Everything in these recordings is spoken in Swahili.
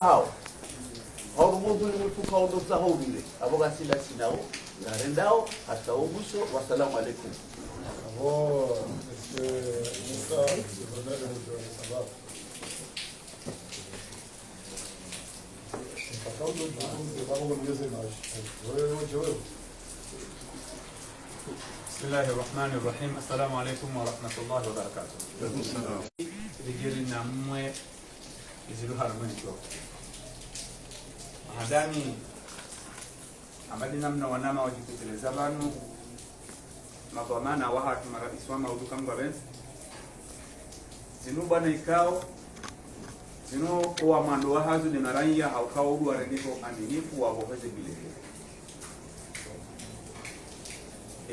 hao haurumundu tukaondoza haulile aboga sila sinao na rendao hasta mwisho. Wasalamu alaikum. Bismillahirrahmanirrahim. Assalamu alaikum wa rahmatullahi wa barakatuh. Rigiri na mwe izilu harmento hadani amadi namna wanama wajitekeleza banu mabamana wa hatu marais wa mauduka mgwabenzi zinu bana ikao zinu kwa mando wa hazu ni maraiya haukao udu wareniko aminifu wa boheze bile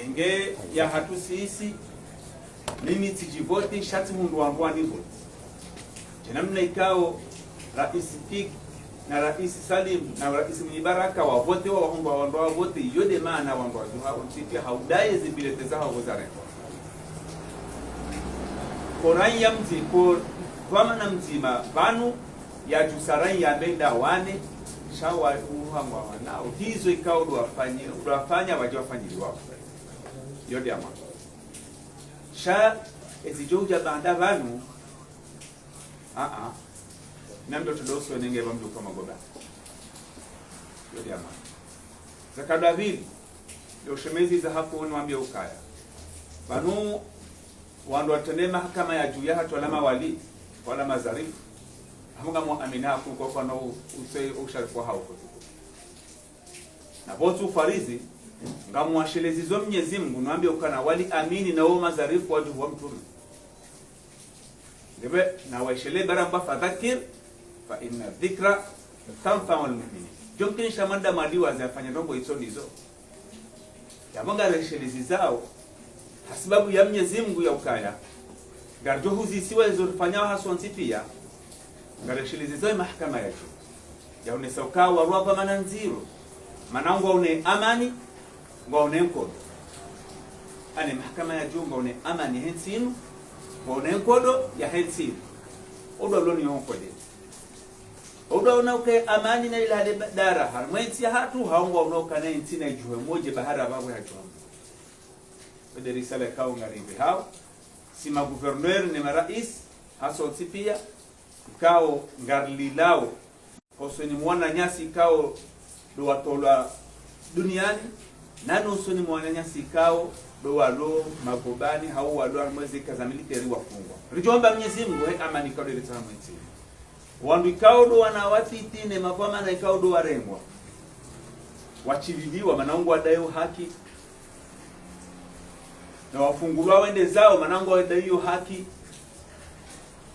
enge ya hatu sisi mimi tijivoti shati mundu wanguwa nivoti jenamna ikao Rais Pik na Rais Salim na Rais Mnibaraka wa vote wa wahomba wandoa vote yode maana wandoa duha untipia haudaye zibilete za hao zareko korai ya mti kwa mana mtima banu ya jusarai ya benda wane shawa uhamwa wanao hizo ikao duwafanya wajiwafanyili wao yode ama sha ezijoja banda banu namdo tudoso nenge bamdu kama goba yodi ama zakadavili ndio shemezi za hapo niwaambia ukaya banu wandu watende mahakama ya juu ya hatu alama wali wala mazarifu hamunga muamina kwa na usei usharifu hao na botu farizi ngamu washelezi zo Mwenyezi Mungu niwaambia ukana wali amini na wao mazarifu watu wa mtume ngebe na waishele baramba fadhakir fa inna dhikra tanfa'u al-mu'minin. Jomkin shamanda madiwa zafanya ndombo hizo ndizo. Yabanga reshelezi zao sababu ya Mwenyezi Mungu ya ukaya. Garjo huzi siwa zilizofanya hasonsi pia. Ngareshelezi zao mahakama ya juu. Ya unesauka wa ruwa mananziro. Manangu une amani, ngaone nkodo. Ane mahakama ya juu ngaone amani hensinu, ngaone nkodo ya hensinu. Odo loni yonkode. Oda unauke amani na ila dara harmwensi ya hatu haungwa unauka na intina ijuwe moje bahara babu ya juwa wede risale kao ngarimbe hao sima guverneur ni marais haso tipia kao ngarlilao hosoni mwana nyasi kao do watola duniani nani hosoni mwana nyasi kao do walo magobani hao walo almwezi kaza militeri wafungwa rijomba Mwenyezi Mungu amani kao dele tamwensi wandu ikaudo wanawatitine mapama na ikaudo warengwa wachilidiwa manangu wadayo haki na wafungulwa wende zao manangu wadayo haki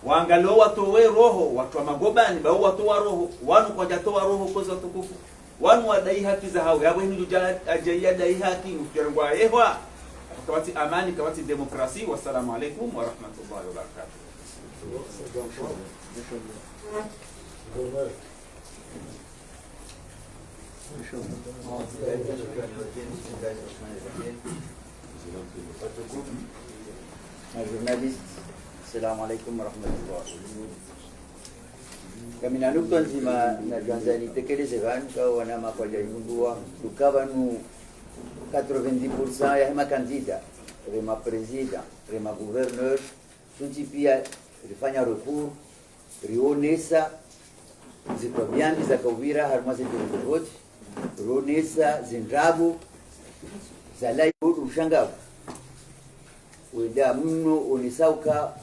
waangalo watowe roho watu wa magobani bao watowa roho wanu kwa jatowa roho koza tukufu wanu wadai haki za hao yabo hinu ajaya dai haki mkjarengwa yehwa kawati amani kawati demokrasi. Wassalamu alaikum wa rahmatullahi wa barakatuh. Jurnalist, assalamu alaikum warahmatullahi. Kami na nukta nzima na Tanzania tekeleze vanu kwa wanama kwa jayundua tukava nu 90% ya hema kandida rema president rema gouverneur tunji pia rifanya recours rionesa zikwabyandi za Kawira harmaze dirivoti rionesa zindrabu zalai ushangavu wenda mno unisauka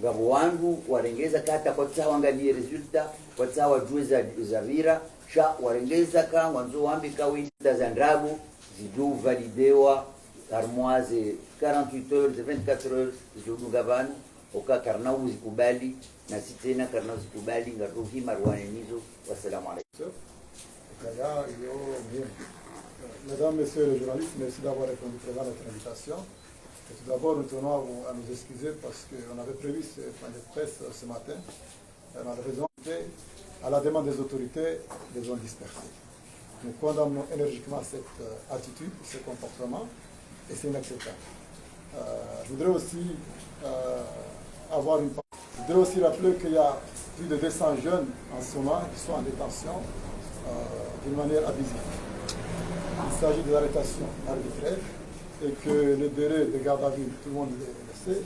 ngabo wangu warengeza kata kwa tsawa angalie resulta kwa tsawa jueza za vira sha warengeza ka wanzo wambika winda za ndrabu zidu validewa harmoise 48 heures 24 heures zidu gavana oka karnau zikubali na sitena karnau zikubali ngaruhi marwane nizo. Wassalamu alaikum. Mesdames, Messieurs les journalistes, merci d'avoir répondu présent à notre invitation. Et tout d'abord, nous tenons à nous excuser parce qu'on avait prévu ce point de presse ce matin. Malheureusement, à la demande des autorités, des zones dispersées. Nous condamnons énergiquement cette attitude, ce comportement, et c'est inacceptable. Je voudrais aussi rappeler qu'il y a plus de 200 jeunes en ce moment qui sont en détention d'une manière abusive. Il s'agit des arrestations arbitraires et que le délai de garde à vue, tout le monde le sait,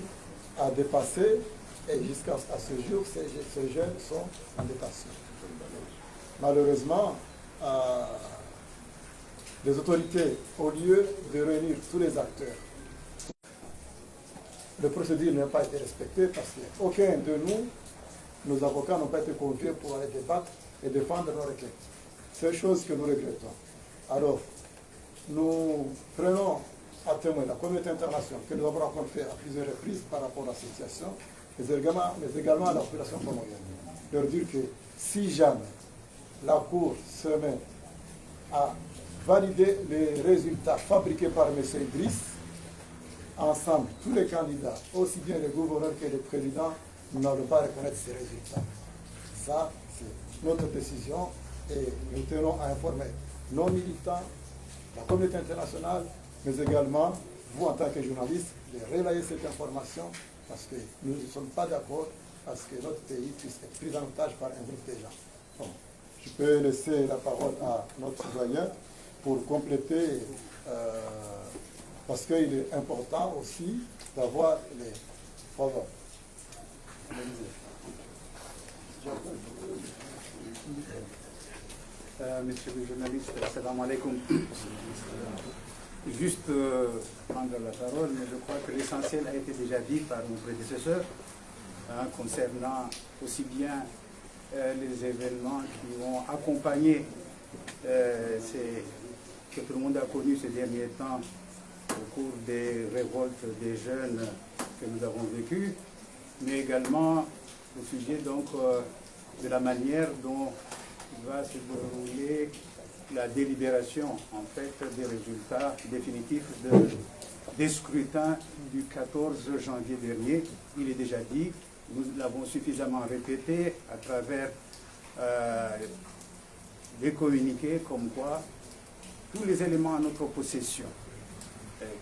a dépassé et jusqu'à ce jour, ces jeunes sont en détention. Malheureusement, les autorités, au lieu de réunir tous les acteurs, la procédure n'a pas été respectée parce qu'aucun de nous, nos avocats, n'ont pas été conviés pour aller débattre et défendre nos requêtes. C'est une chose que nous regrettons. Alors, nous prenons à témoin la communauté internationale que nous avons rencontrée à plusieurs reprises par rapport à la situation, mais également à la population comorienne. Leur dire que si jamais la Cour se met à valider les résultats fabriqués par M. Idriss, ensemble, tous les candidats, aussi bien les gouverneurs que les présidents, nous n'allons pas reconnaître ces résultats. Ça, c'est notre décision et nous tenons à informer nos militants, la communauté internationale, mais également vous en tant que journalistes, de relayer cette information parce que nous ne sommes pas d'accord parce que notre pays puisse être pris en otage par un groupe de gens. Bon, je peux laisser la parole à notre citoyen pour compléter, parce qu'il est important aussi d'avoir les faveurs. Monsieur le journaliste, assalamu alaikum. Juste prendre la parole, mais je crois que l'essentiel a été déjà dit par mon prédécesseur concernant aussi bien les événements qui ont accompagné que tout le monde a connu ces derniers temps au cours des révoltes des jeunes que nous avons vécues, mais également au sujet donc de la manière dont va se dérouler la délibération en fait des résultats définitifs des scrutins du 14 janvier dernier. Il est déjà dit, nous l'avons suffisamment répété à travers des communiqués comme quoi tous les éléments à notre possession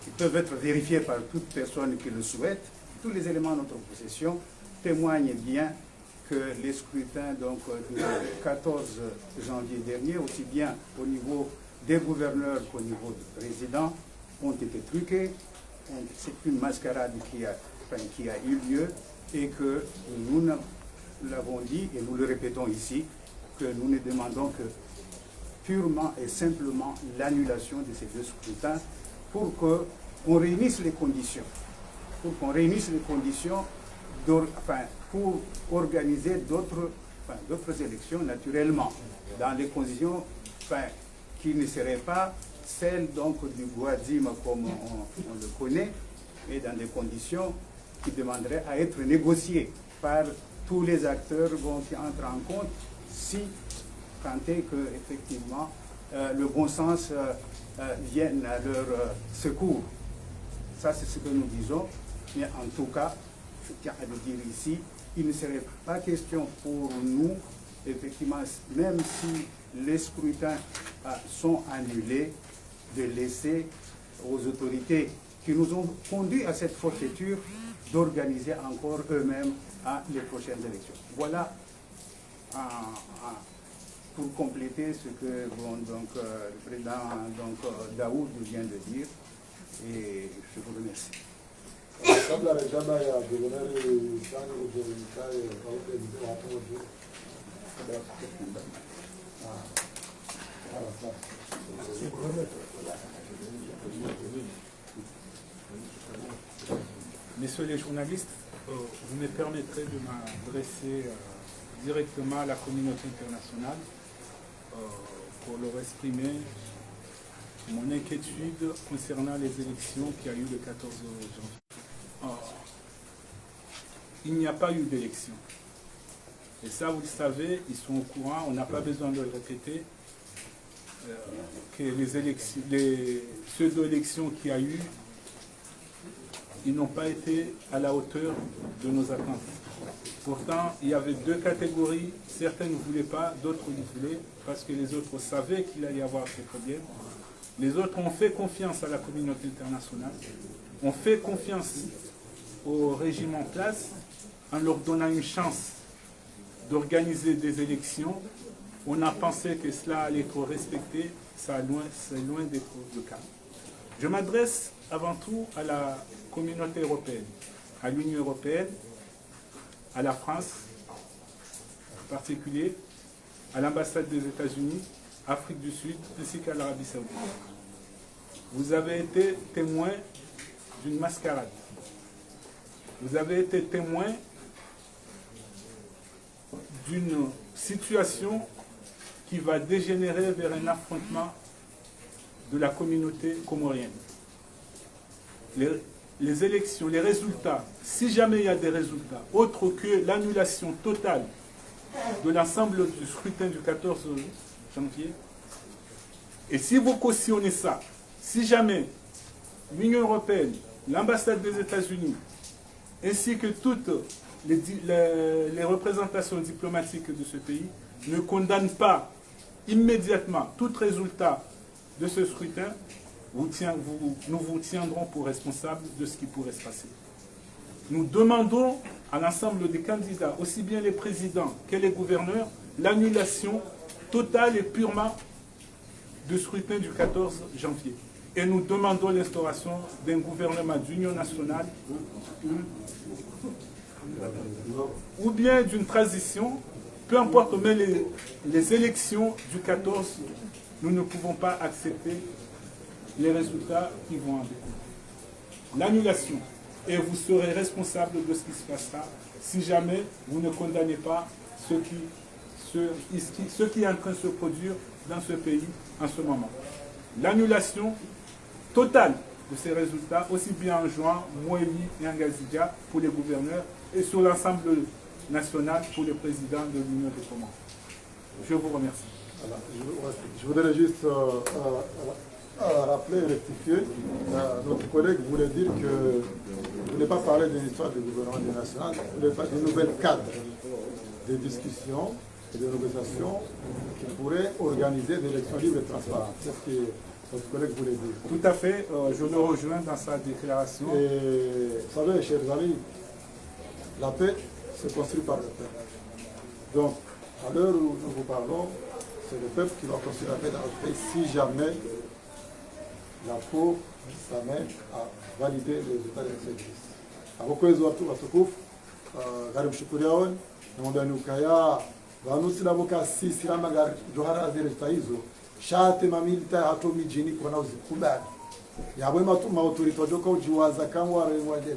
qui peuvent être vérifiés par toute personne qui le souhaite, tous les éléments à notre possession témoignent bien que les scrutins donc, du 14 janvier dernier, aussi bien au niveau des gouverneurs qu'au niveau des présidents, ont été truqués. C'est une mascarade qui a eu lieu et que nous l'avons dit et nous le répétons ici, que nous ne demandons que purement et simplement l'annulation de ces deux scrutins pour qu'on réunisse les conditions. Pour qu'on réunisse les conditions pour organiser d'autres élections naturellement, dans les conditions qui ne seraient pas celles donc, du Gouadim comme on le connaît, mais dans des conditions qui demanderaient à être négociées par tous les acteurs qui entrent en compte, si tant est que effectivement le bon sens vienne à leur secours. Ça, c'est ce que nous disons, mais en tout cas, je tiens à le dire ici, il ne serait pas question pour nous, effectivement, même si les scrutins sont annulés, de laisser aux autorités qui nous ont conduits à cette forfaiture d'organiser encore eux-mêmes les prochaines élections. Voilà pour compléter ce que le président Daoud vient de dire, et je vous remercie. Messieurs les journalistes, vous me permettrez de m'adresser directement à la communauté internationale pour leur exprimer mon inquiétude concernant les élections qui a eu le 14 janvier. Il n'y a pas eu d'élection. Et ça, vous le savez, ils sont au courant, on n'a pas besoin de le répéter, que les pseudo-élections qu'il y a eu, ils n'ont pas été à la hauteur de nos attentes. Pourtant, il y avait deux catégories, certains ne voulaient pas, d'autres le voulaient, parce que les autres savaient qu'il allait y avoir ces problèmes. Les autres ont fait confiance à la communauté internationale, ont fait confiance au régime en place, en leur donnant une chance d'organiser des élections, on a pensé que cela allait être respecté, c'est loin d'être le cas. Je m'adresse avant tout à la communauté européenne, à l'Union européenne, à la France en particulier, à l'ambassade des États-Unis, Afrique du Sud, ainsi qu'à l'Arabie Saoudite. Vous avez été témoin d'une mascarade. Vous avez été témoin d'une situation qui va dégénérer vers un affrontement de la communauté comorienne. Les élections, les résultats, si jamais il y a des résultats, autres que l'annulation totale de l'ensemble du scrutin du 14 janvier, et si vous cautionnez ça, si jamais l'Union européenne, l'ambassade des États-Unis, ainsi que toutes les représentations diplomatiques de ce pays ne condamnent pas immédiatement tout résultat de ce scrutin, nous vous tiendrons pour responsables de ce qui pourrait se passer. Nous demandons à l'ensemble des candidats, aussi bien les présidents que les gouverneurs, l'annulation totale et purement du scrutin du 14 janvier. Et nous demandons l'instauration d'un gouvernement d'union nationale ou bien d'une transition, peu importe, mais les élections du 14, nous ne pouvons pas accepter les résultats qui vont en découler. L'annulation, et vous serez responsable de ce qui se passera si jamais vous ne condamnez pas ce qui est en train de se produire dans ce pays en ce moment. L'annulation totale de ces résultats, aussi bien en Juan, Moéli et en Gazidia pour les gouverneurs et sur l'ensemble national pour le président de l'Union des Comores. Je vous remercie. Voilà, je voudrais juste rappeler et rectifier. Notre collègue voulait dire que je ne voulais pas parler d'une histoire du gouvernement national, je voulais parler d'un nouvel cadre de discussion et de négociation qui pourrait organiser des élections libres et transparentes. C'est ce que votre collègue voulait dire. Tout à fait, je le rejoins dans sa déclaration. Et vous savez, chers amis, la paix se construit par le peuple. Donc, à l'heure où nous vous parlons, c'est le peuple qui va construire la paix dans notre pays si jamais la Cour s'amène à valider les résultats de l'élection. Abakozi watukufu gari mshukuria woni naomba ukaya vanusi navoka sisi rama gari johara zile hizo shate mamilita hato mijini kona uzikubali yabwe matuma autorite wajoka ujiwaza kama wale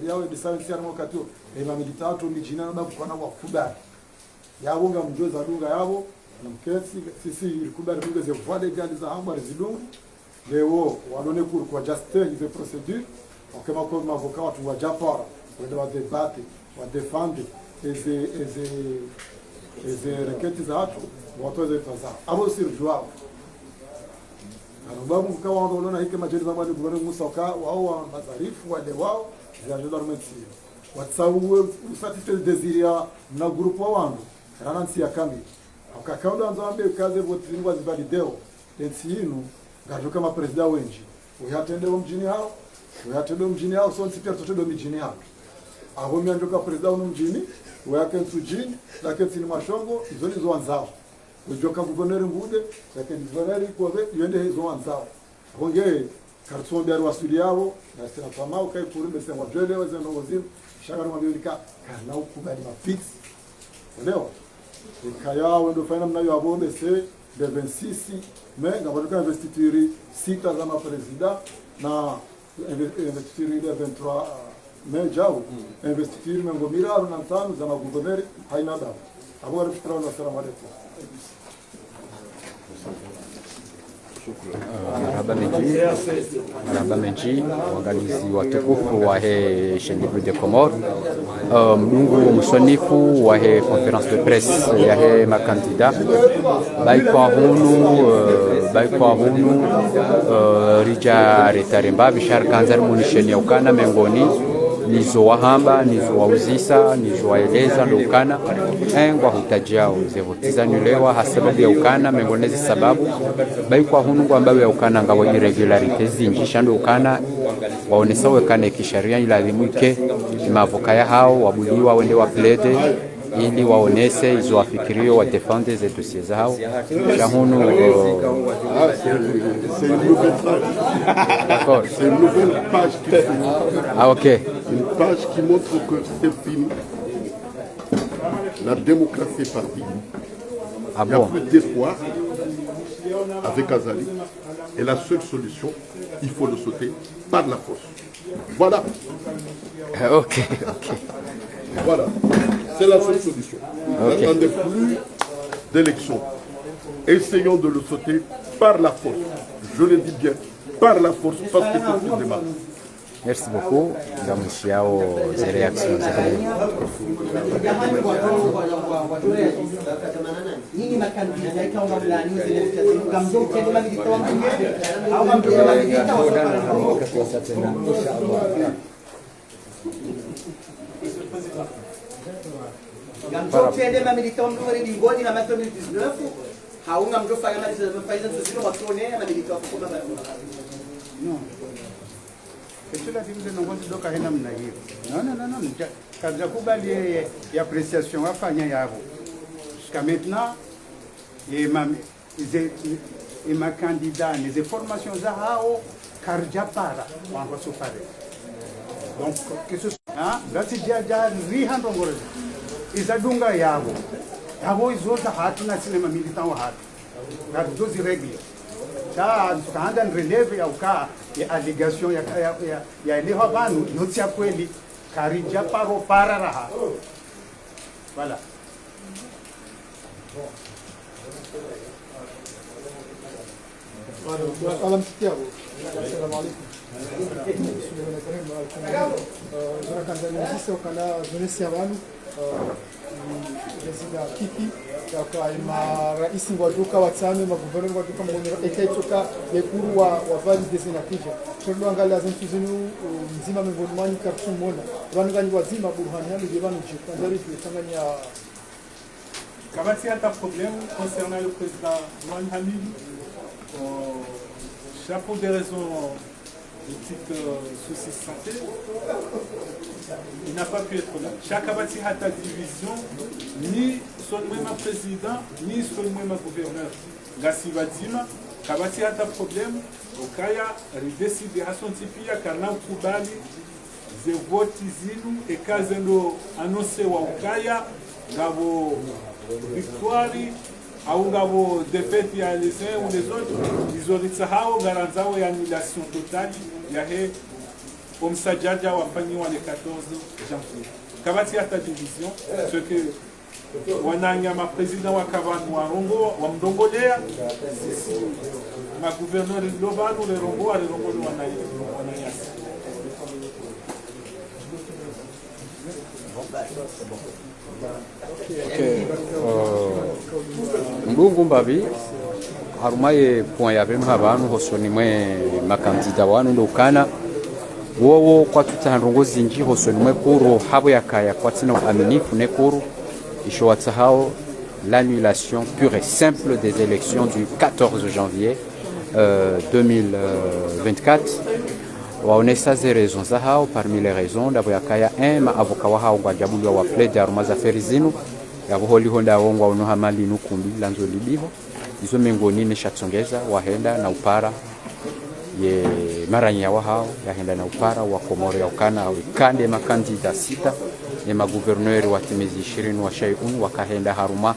yawe disansi arimo katio mamilita hato mijini na kona wakubali yabo ngamjoza dunga yabo namkesi sisi ilikubali tugeze vale gari za hamba rezidungu leo walone kuru kwa justice hizo procedure okema kwa mavoka watu wa Japara wende wa debate wa defende eze reketi za watu watu weze taza abo sirjwa anababu kwa wanaona hiki majeri za mwani guverneur Musa ka wao mazarifu wale wao za gendarmerie watsawu satisfaire desiria na grupo wangu ranansi ya kambi akakaunda nzambe kaze vote zingwa zivalideo ensinu ngajo kama president wenji uyatendewa mjini hao so nsipia totedo mjini hao aho mianjoka president uno mjini uyake nsujini lakini sini mashongo izoni zo wanzao ujoka guverneur ngude lakini guverneur ikobe yende hizo wanzao honge kartson biaru wasuli yao na sina pamao kai kurumbe sema jele waze ndongozimu shagaru mabilika kana ukubali mafix leo ikayao ndo faina mnayo abonde se de 26 mais ngabaruka investiture sita za president na investiture de 23 mais jao investiture mengo miraro na tano za maguverneri haina dawa abora fikra na salamu alaykum. Marhaba Meji, waangalizi watukufu wa Chaîne Libre des Comores, mdungu msonifu wa conférence de presse ya makandida baikwa hunu rija retaremba bishar kanzar munisheni ukana mengoni nizo wahamba nizo wauzisa nizo waeleza ukana engwa hutajao zevotizanyulewa hasababu ya ukana mengonezi sababu baikwa hunu ambayo ya ukana ngawa irregularities zinjisha ndo ukana waonesa wekane kisharia ilazimuke mavoka ya hao wabuliwa wende wa plede ili waonese izo wafikirio wadefende ze dossier zao shahunu. C'est une nouvelle page. D'accord. C'est une nouvelle page qui s'ouvre. Ah ok. Une page qui montre que c'est fini. La démocratie est partie. Ah Il n'y a bon. plus d'espoir avec Azali. Et la seule solution, il faut le sauter par la force. Voilà. Ok. Voilà. C'est la seule solution. Ok. N'attendez plus d'élection. Essayons de le sauter par la force. Je le dis bien, par la force, parce que c'est ce débat. Merci beaucoup. Ngamushiao ze réactions appréciation jusqu'à maintenant et ma candidat les formations zahao karja para wango sufare donc que ce soit gati jaja rihando ngore izadunga yabo izoza hatu na sinema militant wa hatu gati dozi règle ça tukaanza releve ya ukaa ya allegation ya elewa banu yote ya kweli karija paro para raha voilà. Madame Tiago, assalamu alaikum. Zinakanzalisha ukala zonesi abantu rezida kiki kwa rais ngwaduka watsame maguvernor ngwaduka mbonera ekaitoka yekuru wa valide na kija chondo angalia zentu zinu mzima miongoni mwani kartumona vanangani wazima burhani yami yevanu jikandari tutangania. Kabati hata problème concernant le président Ouane Hamid. Chapeau des raisons de type soucis de santé, il n'a pas pu être là. Chaque abati a ta division, ni son même président, ni son même gouverneur. Gassi Vadima, Kabati a ta problème, au Kaya, il décide à son tipi à Kanam Koubali, ze votizinu, et Kazeno annoncé au Kaya, Gavo victoire. Aungavo défaite ya les uns ou les autres, ils ont dit ça garanzao ya annulation totale ya he omsajaja wafanyiwa le 14 janvier. Kabati ya ta division, ce que wananyama président wa Kavanu wa Rongo wa mdongolea sisi ma gouverneur Lobanu le Rongo ale Rongo wanayasi. Mbungu mbabi harumaye point ya vema abantu hosoni mwe makandida wanu ndokana wowo kwa tutahandongo zinji hosoni mwe kuru habo yakaya kwa tina aminifu ne kuru ishowatsa hao l'annulation pure et simple des élections du 14 janvier 2024. waonesa ze raisons za hao. Parmi les raisons ndabo yakaya ma avoka wa hao kwa jabulu wa plede aruma za feri zinu yabo holi honda wongwa uno hamali nukumbi lanzo libiho izo mengoni ne shatsongeza wahenda na upara ye maranya wa hao yahenda na upara wa Komoro ya ukana au kande makandida sita ne magouverneur wa timezi 20 wa shayun wakahenda haruma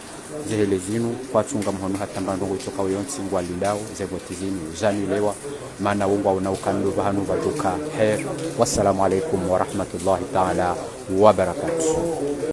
zehele zinu kwa tsunga mhono hatamba ndongo itoka yonsi ngwa lindao zegoti zinu zanilewa mana wongwa unaukando bahanu baduka her. Wassalamu alaikum wa rahmatullahi ta'ala wa barakatuh.